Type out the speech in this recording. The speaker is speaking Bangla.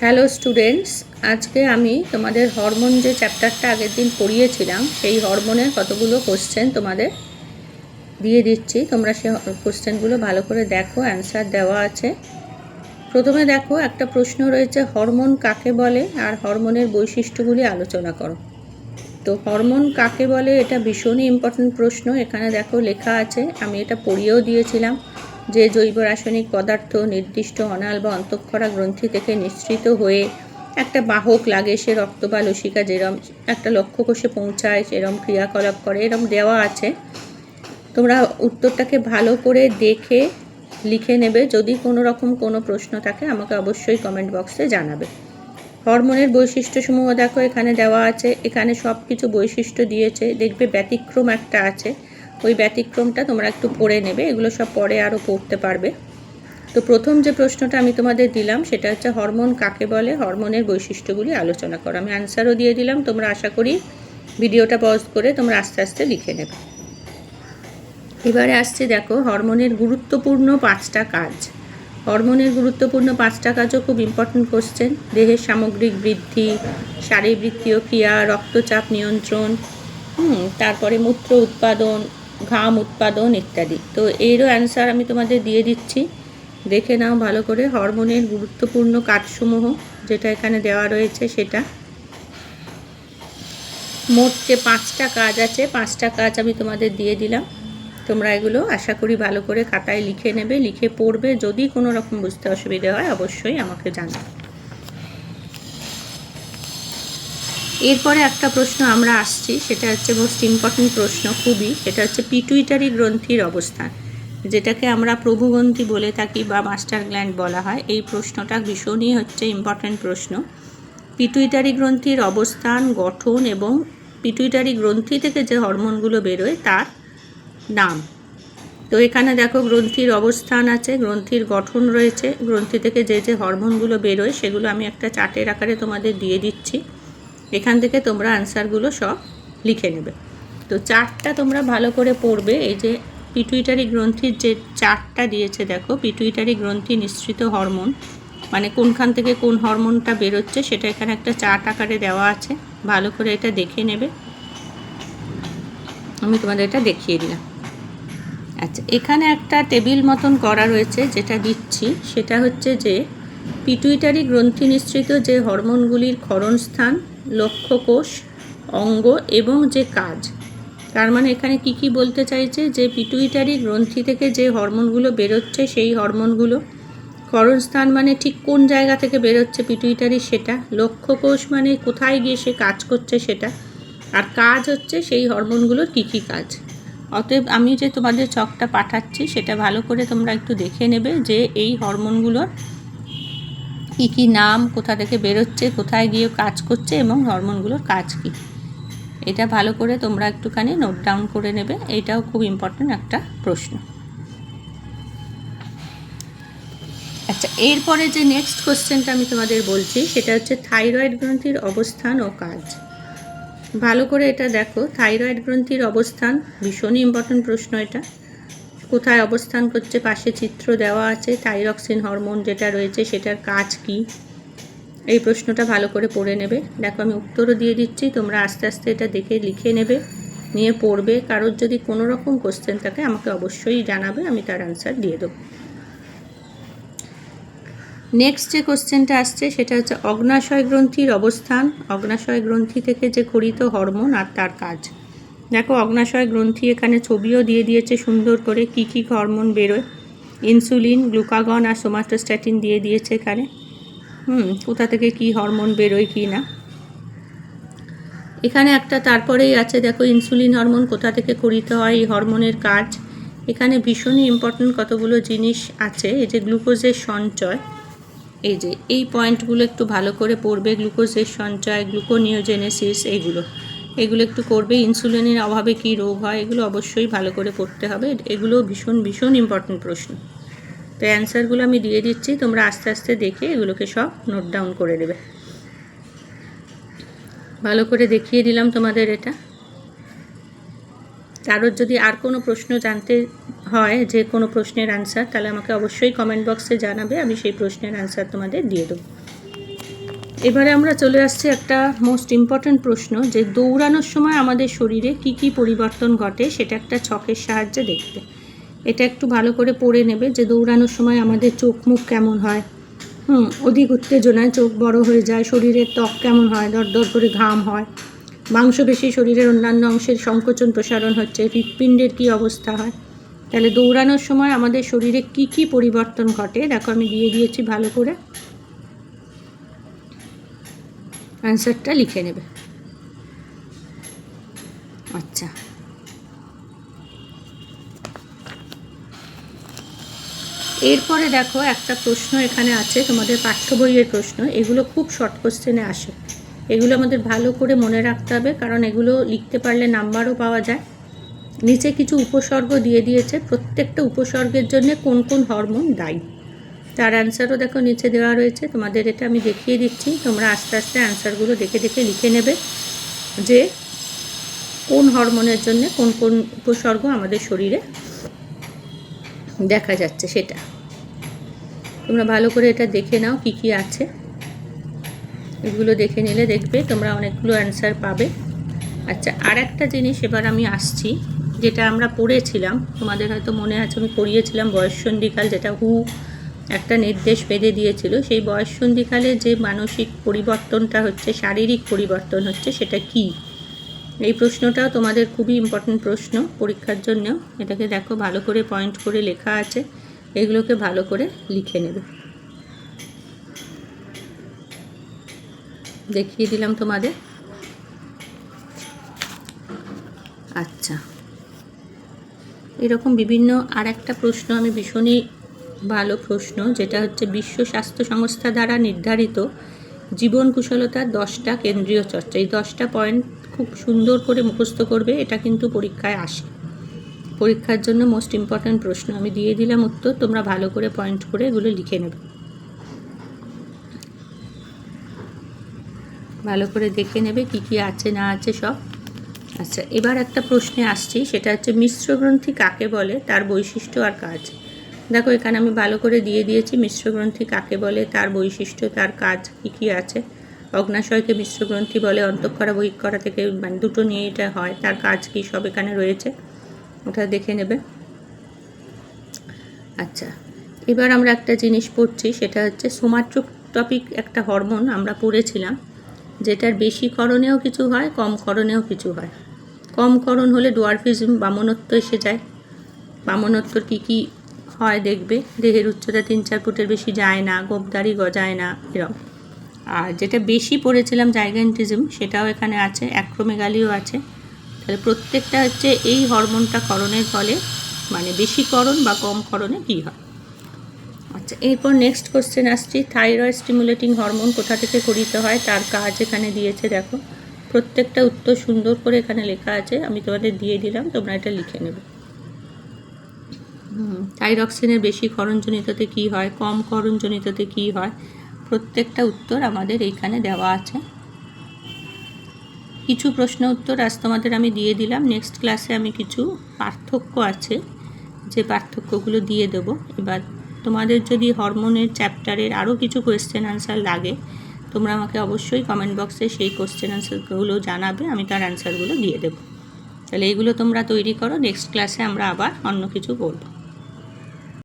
হ্যালো স্টুডেন্টস, আজকে আমি তোমাদের হরমোন যে চ্যাপ্টারটা আগের দিন পড়িয়েছিলাম সেই হরমোনের কতগুলো কোশ্চেন তোমাদের দিয়ে দিচ্ছি। তোমরা সেই কোশ্চেনগুলো ভালো করে দেখো, অ্যান্সার দেওয়া আছে। প্রথমে দেখো, একটা প্রশ্ন রয়েছে, হরমোন কাকে বলে আর হরমোনের বৈশিষ্ট্যগুলি আলোচনা করো। তো হরমোন কাকে বলে, এটা ভীষণই ইম্পর্টেন্ট প্রশ্ন। এখানে দেখো লেখা আছে, আমি এটা পড়িয়েও দিয়েছিলাম, যে জৈব রাসায়নিক পদার্থ নির্দিষ্ট অনাল বা অন্তঃক্ষরা গ্রন্থি থেকে নিঃসৃত হয়ে একটা বাহক লাগে, সে রক্ত বা লসিকা যেরম একটা লক্ষ্য কোষে পৌঁছায়, সেরম ক্রিয়াকলাপ করে, এরম দেওয়া আছে। তোমরা উত্তরটাকে ভালো করে দেখে লিখে নেবে। যদি কোনো রকম কোনো প্রশ্ন থাকে আমাকে অবশ্যই কমেন্ট বক্সে জানাবে। হরমোনের বৈশিষ্ট্যসমূহ দেখো এখানে দেওয়া আছে। এখানে সব কিছু বৈশিষ্ট্য দিয়েছে, দেখবে ব্যতিক্রম একটা আছে, ওই ব্যতিক্রমটা তোমরা একটু পড়ে নেবে, এগুলো সব পরে আরও পড়তে পারবে। তো প্রথম যে প্রশ্নটা আমি তোমাদের দিলাম সেটা হচ্ছে, হরমোন কাকে বলে, হরমোনের বৈশিষ্ট্যগুলি আলোচনা করো। আমি অ্যান্সারও দিয়ে দিলাম, তোমরা আশা করি ভিডিওটা পজ করে তোমরা আস্তে আস্তে লিখে নেবে। এবারে আসছে দেখো, হরমোনের গুরুত্বপূর্ণ 5টা কাজ। হরমোনের গুরুত্বপূর্ণ 5টা কাজও খুব ইম্পর্টেন্ট কোশ্চেন। দেহের সামগ্রিক বৃদ্ধি, শারীরবৃত্তীয় ক্রিয়া, রক্তচাপ নিয়ন্ত্রণ, তারপরে মূত্র উৎপাদন, ঘাম উৎপাদন ইত্যাদি। তো এরও অ্যান্সার আমি তোমাদের দিয়ে দিচ্ছি, দেখে নাও ভালো করে। হরমোনের গুরুত্বপূর্ণ কাজসমূহ যেটা এখানে দেওয়া রয়েছে সেটা মোট যে 5টা কাজ আছে, 5টা কাজ আমি তোমাদের দিয়ে দিলাম। তোমরা এগুলো আশা করি ভালো করে খাতায় লিখে নেবে, লিখে পড়বে। যদি কোনো রকম বুঝতে অসুবিধা হয় অবশ্যই আমাকে জানাবে। এরপরে একটা প্রশ্ন আমরা আসছি, সেটা হচ্ছে মোস্ট ইম্পর্টেন্ট প্রশ্ন খুবই, সেটা হচ্ছে পিটুইটারি গ্রন্থির অবস্থান, যেটাকে আমরা প্রভুগ্রন্থি বলে থাকি বা মাস্টার গ্ল্যান্ড বলা হয়। এই প্রশ্নটা ভীষণই হচ্ছে ইম্পর্টেন্ট প্রশ্ন। পিটুইটারি গ্রন্থির অবস্থান, গঠন এবং পিটুইটারি গ্রন্থি থেকে যে হরমোনগুলো বেরোয় তার নাম। তো এখানে দেখো গ্রন্থির অবস্থান আছে, গ্রন্থির গঠন রয়েছে, গ্রন্থি থেকে যে যে হরমোনগুলো বেরোয় সেগুলো আমি একটা চার্টের আকারে তোমাদের দিয়ে দিচ্ছি। এখান থেকে তোমরা আনসারগুলো সব লিখে নেবে। তো চার্টটা তোমরা ভালো করে পড়বে। এই যে পিটুইটারি গ্রন্থির যে চার্টটা দিয়েছে দেখো, পিটুইটারি গ্রন্থি নিঃসৃত হরমোন মানে কোনখান থেকে কোন হরমোনটা বেরোচ্ছে সেটা এখানে একটা চার্ট আকারে দেওয়া আছে, ভালো করে এটা দেখে নেবে। আমি তোমাদের এটা দেখিয়ে দিলাম। আচ্ছা, এখানে একটা টেবিল মতন করা রয়েছে, যেটা দিচ্ছি সেটা হচ্ছে যে পিটুইটারি গ্রন্থি নিঃসৃত যে হরমোনগুলির ক্ষরণস্থান, লক্ষ্যকোষ, অঙ্গ এবং যে কাজ। তার মানে এখানে কি কি বলতে চাইছে, যে পিটুইটারি গ্রন্থি থেকে যে হরমোনগুলো বেরোচ্ছে সেই হরমোনগুলো, ক্ষরণস্থান মানে ঠিক কোন জায়গা থেকে বেরোচ্ছে পিটুইটারি সেটা, লক্ষ্যকোষ মানে কোথায় গিয়ে সে কাজ করছে সেটা, আর কাজ হচ্ছে সেই হরমোনগুলোর কী কী কাজ। অতএব আমি যে তোমাদের ছকটা পাঠাচ্ছি সেটা ভালো করে তোমরা একটু দেখে নেবে, যে এই হরমোনগুলোর কী কী নাম, কোথা থেকে বেরোচ্ছে, কোথায় গিয়ে কাজ করছে এবং হরমোনগুলোর কাজ কী, এটা ভালো করে তোমরা একটুখানি নোট ডাউন করে নেবে। এইটাও খুব ইম্পর্টেন্ট একটা প্রশ্ন। আচ্ছা, এরপরে যে নেক্সট কোশ্চেনটা আমি তোমাদের বলছি সেটা হচ্ছে থাইরয়েড গ্রন্থির অবস্থান ও কাজ। ভালো করে এটা দেখো, থাইরয়েড গ্রন্থির অবস্থান ভীষণই ইম্পর্টেন্ট প্রশ্ন। এটা কোথায় অবস্থান করছে, পাশে চিত্র দেওয়া আছে। থাইরক্সিন হরমোন যেটা রয়েছে সেটার কাজ কি, এই প্রশ্নটা ভালো করে পড়ে নেবে। দেখো আমি উত্তরও দিয়ে দিচ্ছি, তোমরা আস্তে আস্তে এটা দেখে লিখে নেবে, নিয়ে পড়বে। কারোর যদি কোনো রকম কোশ্চেন থাকে আমাকে অবশ্যই জানাবে, আমি তার আনসার দিয়ে দেবো। নেক্সট যে কোশ্চেনটা আসছে সেটা হচ্ছে অগ্নাশয় গ্রন্থির অবস্থান, অগ্নাশয় গ্রন্থি থেকে যে ক্ষরিত হরমোন আর তার কাজ। দেখো অগ্নাশয় গ্রন্থি, এখানে ছবিও দিয়ে দিয়েছে সুন্দর করে, কী কী হরমোন বেরোয়। ইনসুলিন, গ্লুকাগন আর সোমাটোস্ট্যাটিন দিয়ে দিয়েছে এখানে। কোথা থেকে কি হরমোন বেরোয় কি না, এখানে একটা তারপরেই আছে দেখো, ইনসুলিন হরমোন কোথা থেকে ক্ষরিত হয়, এই হরমোনের কাজ। এখানে ভীষণই ইম্পর্টেন্ট কতগুলো জিনিস আছে। এই যে গ্লুকোজের সঞ্চয়, এই যে এই পয়েন্টগুলো একটু ভালো করে পড়বে। গ্লুকোজের সঞ্চয়, গ্লুকোনিওজেনেসিস, এগুলো একটু করবে। ইনসুলিনের অভাবে কি রোগ হয়, এগুলো অবশ্যই ভালো করে পড়তে হবে। এগুলো ভীষণ ভীষণ ইম্পর্টেন্ট প্রশ্ন। তো অ্যান্সারগুলো আমি দিয়ে দিচ্ছি, তোমরা আস্তে আস্তে দেখে এগুলোকে সব নোট ডাউন করে দেবে। ভালো করে দেখিয়ে দিলাম তোমাদের এটা। কারোর যদি আর কোনো প্রশ্ন জানতে হয়, যে কোনো প্রশ্নের অ্যান্সার, তাহলে আমাকে অবশ্যই কমেন্ট বক্সে জানাবে, আমি সেই প্রশ্নের অ্যান্সার তোমাদের দিয়ে দেবো। এবারে আমরা চলে আসছি একটা মোস্ট ইম্পর্ট্যান্ট প্রশ্ন, যে দৌড়ানোর সময় আমাদের শরীরে কি কি পরিবর্তন ঘটে সেটা একটা ছকের সাহায্যে দেখতে। এটা একটু ভালো করে পড়ে নেবে যে দৌড়ানোর সময় আমাদের চোখ মুখ কেমন হয়, অধিক উত্তেজনায় চোখ বড় হয়ে যায়, শরীরের ত্বক কেমন হয়, দরদর করে ঘাম হয়, মাংসপেশি শরীরের অন্যান্য অংশের সংকোচন প্রসারণ হচ্ছে, হৃৎপিণ্ডের কী অবস্থা হয়। তাহলে দৌড়ানোর সময় আমাদের শরীরে কি কি পরিবর্তন ঘটে দেখো, আমি দিয়ে দিয়েছি, ভালো করে অ্যান্সারটা লিখে নেবে। আচ্ছা, এরপরে দেখো একটা প্রশ্ন এখানে আছে তোমাদের পাঠ্য বইয়ের প্রশ্ন। এগুলো খুব শর্ট কোশ্চেনে আসে, এগুলো আমাদের ভালো করে মনে রাখতে হবে, কারণ এগুলো লিখতে পারলে নাম্বারও পাওয়া যায়। নিচে কিছু উপসর্গ দিয়ে দিয়েছে, প্রত্যেকটা উপসর্গের জন্য কোন কোন হরমোন দায়ী তার অ্যান্সারও দেখো নিচে দেওয়া রয়েছে। তোমাদের এটা আমি দেখিয়ে দিচ্ছি, তোমরা আস্তে আস্তে অ্যান্সারগুলো দেখে দেখে লিখে নেবে যে কোন হরমোনের জন্য কোন কোন উপসর্গ আমাদের শরীরে দেখা যাচ্ছে সেটা তোমরা ভালো করে এটা দেখে নাও কি কি আছে। এগুলো দেখে নিলে দেখবে তোমরা অনেকগুলো অ্যান্সার পাবে। আচ্ছা, আর একটা জিনিস এবার আমি আসছি, যেটা আমরা পড়েছিলাম, তোমাদের হয়তো মনে আছে আমি পড়িয়েছিলাম বয়ঃসন্ধিকাল, যেটা একটা নির্দেশ বেঁধে দিয়েছিল। সেই বয়ঃসন্ধিকালে যে মানসিক পরিবর্তনটা হচ্ছে, শারীরিক পরিবর্তন হচ্ছে, সেটা কি? এই প্রশ্নটাও তোমাদের খুবই ইম্পর্টেন্ট প্রশ্ন পরীক্ষার জন্য। এটাকে দেখো ভালো করে পয়েন্ট করে লেখা আছে, এগুলোকে ভালো করে লিখে নেবে। দেখিয়ে দিলাম তোমাদের। আচ্ছা, এরকম বিভিন্ন আর একটা প্রশ্ন আমি ভীষণই ভালো প্রশ্ন, যেটা হচ্ছে বিশ্ব স্বাস্থ্য সংস্থা দ্বারা নির্ধারিত জীবন কুশলতার 10টা কেন্দ্রীয় চর্চা। এই 10টা পয়েন্ট খুব সুন্দর করে মুখস্থ করবে, এটা কিন্তু পরীক্ষায় আসে। পরীক্ষার জন্য মোস্ট ইম্পর্ট্যান্ট প্রশ্ন আমি দিয়ে দিলাম উত্তর, তোমরা ভালো করে পয়েন্ট করে এগুলো লিখে নেবে, ভালো করে দেখে নেবে কি কি আছে না আছে সব। আচ্ছা, এবার একটা প্রশ্নে আসছি, সেটা হচ্ছে মিশ্রগ্রন্থি কাকে বলে, তার বৈশিষ্ট্য আর কাজ। দেখো এখানে আমি ভালো করে দিয়ে দিয়েছি মিশ্রগ্রন্থি কাকে বলে, তার বৈশিষ্ট্য, তার কাজ কী কী আছে। অগ্নাশয়কে মিশ্রগ্রন্থি বলে, অন্তঃক্ষরা বহিঃক্ষরা থেকে মানে দুটো নিয়ে এটা হয়, তার কাজ কী সব এখানে রয়েছে, ওটা দেখে নেবে। আচ্ছা, এবার আমরা একটা জিনিস পড়ছি, সেটা হচ্ছে সোমাটোট্রপিক একটা হরমোন আমরা পড়েছিলাম, যেটার বেশি করণেও কিছু হয়, কম করণেও কিছু হয়। কম করণ হলে ডোয়ার্ফিজম, বামনত্ব এসে যায়। বামনত্বর কী কী হয় দেখবে, দেহের উচ্চতা 3-4 ফুটের বেশি যায় না, গোপদারি গজায় না, এরকম। আর যেটা বেশি পড়েছিলাম জাইগান্টিজম, সেটাও এখানে আছে, অ্যাক্রোমেগালিও আছে। তাহলে প্রত্যেকটা হচ্ছে এই হরমোনটা করণের ফলে, মানে বেশি করণ বা কম করণে কী হয়। আচ্ছা, এরপর নেক্সট কোশ্চেন আসছি, থাইরয়েড স্টিমুলেটিং হরমোন কোথা থেকে গঠিত হয়, তার কাজ এখানে দিয়েছে। দেখো প্রত্যেকটা উত্তর সুন্দর করে এখানে লেখা আছে, আমি তোমাদের দিয়ে দিলাম, তোমরা এটা লিখে নেবে। থাইরক্সিনের বেশি করণজনিততে কী হয়, কম করণজনিততে কী হয়, প্রত্যেকটা উত্তর আমাদের এইখানে দেওয়া আছে। কিছু প্রশ্ন উত্তর আজ তোমাদের আমি দিয়ে দিলাম, নেক্সট ক্লাসে আমি কিছু পার্থক্য আছে, যে পার্থক্যগুলো দিয়ে দেবো। এবার তোমাদের যদি হরমোনের চ্যাপ্টারের আরও কিছু কোয়েশ্চেন আনসার লাগে, তোমরা আমাকে অবশ্যই কমেন্ট বক্সে সেই কোয়েশ্চেন আনসারগুলো জানাবে, আমি তার অ্যান্সারগুলো দিয়ে দেবো। তাহলে এইগুলো তোমরা তৈরি করো, নেক্সট ক্লাসে আমরা আবার অন্য কিছু বলবো।